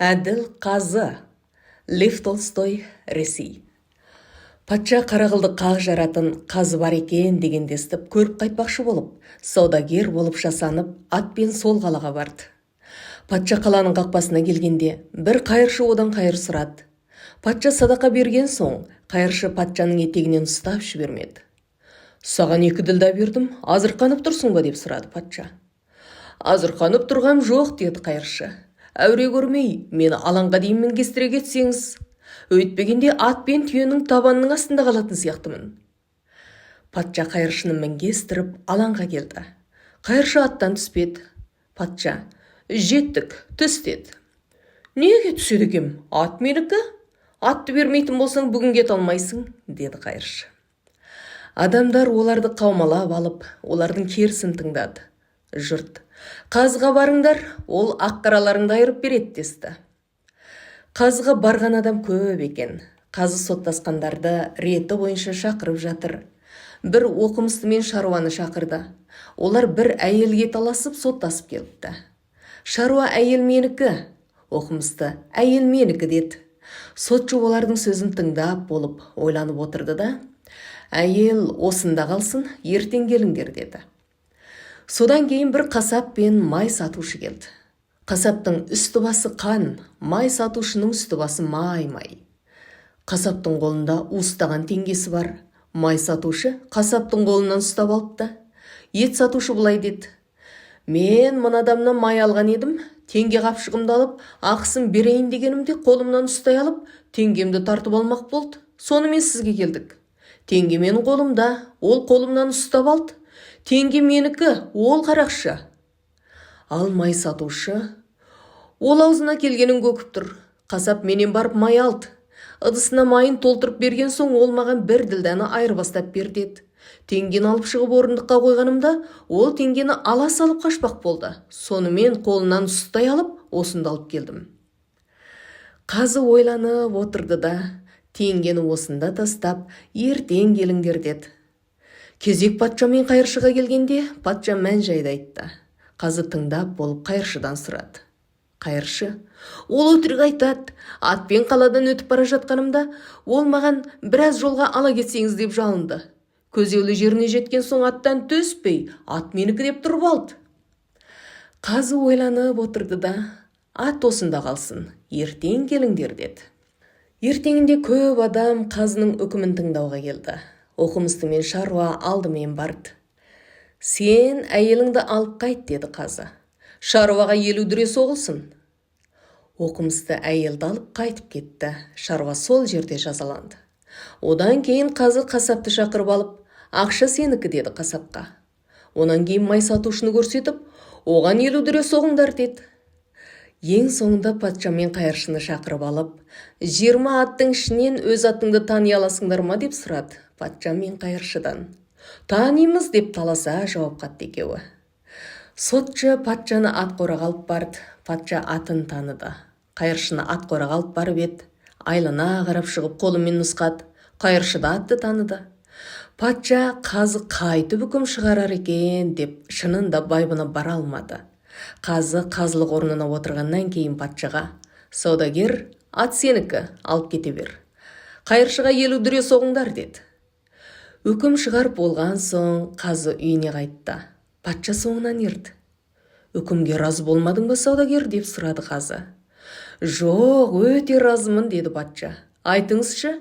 Әділ қазы. Лев Толстой, Ресей. Патша қарағылды қақ жаратын қазы бар екен дегенді естіп көріп қайтпақшы болып, саудагер болып жасанып, атпен сол қалаға барды. Патша қаланың қақпасына келгенде, бір қайыршы одан қайыр сұрады. Патша садақа берген соң, қайыршы патшаның етегінен ұстап жібермеді. Саған 2 ділда бердім, азырқанып тұрсың ба деп сұрады патша. Азырқанып тұрғам жоқ, деді қайыршы. Әуре көрмей, мені алаңға дейін мінгестіре кетсеңіз, өйтпегенде ат пен түйенің табанының астында қалатын сияқтымын. Патша қайыршыны мінгестіріп алаңға келді. Қайыршы аттан түспеді. Патша: жеттік, түс деді. Неге түседі екем? Ат менікі? Атты бермейтін болсаң, бүгін кете алмайсың, деді қайыршы. Адамдар оларды қаумалап алып, олардың керісін тыңдады. Жұрт: қазға барыңдар, ол аққараларыңды айырып береді десті. Қазға барған адам көп екен. Қазы соттасқандарды реті бойынша шақырып жатыр. Бір оқымысты мен шаруаны шақырды. Олар бір әйелге таласып соттасып келіпті. Шаруа әйел менікі, оқымысты әйел менікі деді. Сотшы олардың сөзін тыңдап болып ойланып отырды да: әйел осында қалсын, ертең келіңдер деді. Содан кейін бір қасап пен май сатушы келді. Қасаптың үсті басы қан, май сатушының үсті басы май. Қасаптың қолында уыстаған теңгесі бар. Май сатушы қасаптың қолынан ұстап алыпты. Ет сатушы былай деді: мен мына адамнан май алған едім, теңге қапшығымды алып, ақысын берейін дегенімде қолымнан ұстай алып, теңгемді тартып алмақ болды. Сонымен сізге келдік. Теңге менің қолымда, ол қолымнан ұстап алды. Теңге менікі, ол қарақшы. Ал май сатушы: ол аузына келгенін көкіп тұр. Қасап менен барып май алды. Ыдысына майын толтырып берген соң, ол маған 1 ділданы айырбастап бер деді. Теңгені алып шығып орындыққа қойғанымда, ол теңгені ала салып қашпақ болды. Сонымен қолынан ұстай алып, осында алып келдім. Қазы ойланып отырды да, теңгені осында тастап, ертең келіңдер деді. Кезек патша мен қайыршыға келгенде, патша мән-жайды айтты. Қазы тыңдап болып қайыршыдан сұрады. Қайыршы: ол өтірік айтады. Атпен қаладан өтіп бара жатқанымда, ол маған біраз жолға ала кетсеңіз деп жалынды. Көзеулі жеріне жеткен соң аттан төспей, ат менікі деп тұрып алды. Қазы ойланып отырды да, ат осында қалсын, ертең келіңдер деді. Ертеңінде көп адам қазының үкімін тыңдауға келді. Оқымысты мен шаруа алдымен барды. Сен әйеліңді алып қайт, деді қазы. Шаруаға 50 дүре соғылсын. Оқымысты әйелді алып қайтып кетті. Шаруа сол жерде жазаланды. Одан кейін қазы қасапты шақырып алып, ақша сенікі деді қасапқа. Онан кейін май сатушыны көрсетіп, оған 50 дүре соғыңдар деді. Ең соңында патша мен қайыршыны шақырып алып, 20 аттың ішінен өз атыңды тани аласыңдар ма деп сұрады патша мен қайыршыдан. Танимыз деп таласа жауап қатты екеуі. Сотшы патшаны ат қораға алып барды. Патша атын таныды. Қайыршыны ат қораға алып барып еді. Айлана қарап шығып қолымен нұсқады. Қайыршы да атты таныды. Патша қазы қайтып үкім шығарар екен деп шынында байбына бара алмады. Қазы қазылық орнына отырғаннан кейін патшаға: саудагер, ат сенікі, алып кете бер. Қайыршыға 50 дүре соғыңдар деді. Үкім шығарып болған соң қазы үйіне қайтты. Патша соңынан ерді. Үкімге разы болмадың ба саудагер деп сұрады қазы. Жоқ, өте разымын деді патша. Айтыңызшы,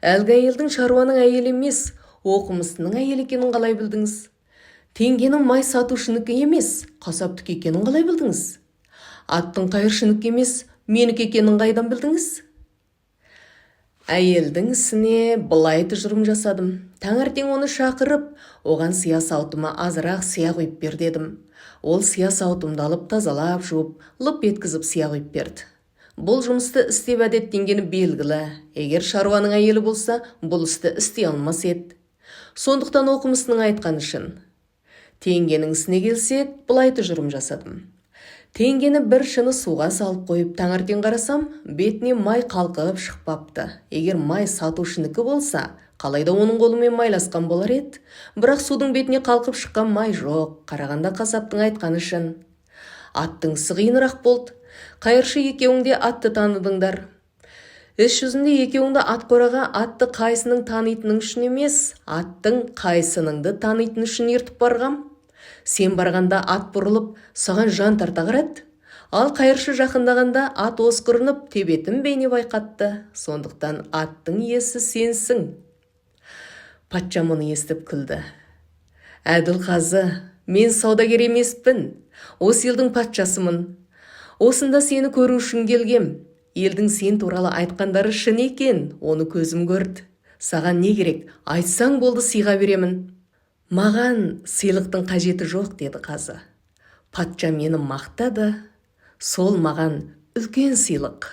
әлгі әйелдің шаруаның әйелі емес, оқымыстының әйелі екенін қалай білдіңіз? Теңгенің май сатушыныкі емес, қасаптық екенін қалай білдіңіз? Аттың қайыршыныкі емес, менікі екенін қайдан білдіңіз? Әйелдің ісіне былай тұжырым жасадым. Таңертең оны шақырып, оған сия сауытыма азырақ сия құйып бер дедім. Ол сия сауытымды алып тазалап, жуып, лып еткізіп сия құйып берді. Бұл жұмысты істеп әдеттенгені белгілі. Егер шаруаның әйелі болса, бұл істі істей алмас еді. Сондықтан оқымысының айтқаны шын. Теңгенің ісіне келсек, былай тұжырым жасадым. Теңгені бір шыны суға салып қойып, таңертең қарасам, бетіне май қалқып шықпапты. Егер май сатушыныкі болса, қалайда оның қолымен майласқан болар еді. Бірақ судың бетіне қалқып шыққан май жоқ. Қарағанда қасаптың айтқаны шын. Аттың ісі қиынырақ болды. Қайыршы екеуің де атты таныдыңдар. Іс жүзінде екеуіңді ат қораға атты қайсының танитының үшін емес, аттың қайсыныңды танитын үшін ертіп барғам. Сен барғанда ат бұрылып, саған жан тарта қарады. Ал қайыршы жақындағанда ат осқырынып, тебетін бейне байқатты. Сондықтан аттың иесі сенсің. Патша мұны естіп күлді. Әділ қазы, мен саудагер емеспін. Осы елдің патшасымын. Осында сені көру үшін келгем. Елдің сен туралы айтқандары шын екен, оны көзім көрді. Саған не керек? Айтсаң болды, сыйға беремін. Маған сыйлықтың қажеті жоқ, деді қазы. Патша мені мақтады, сол маған үлкен сыйлық.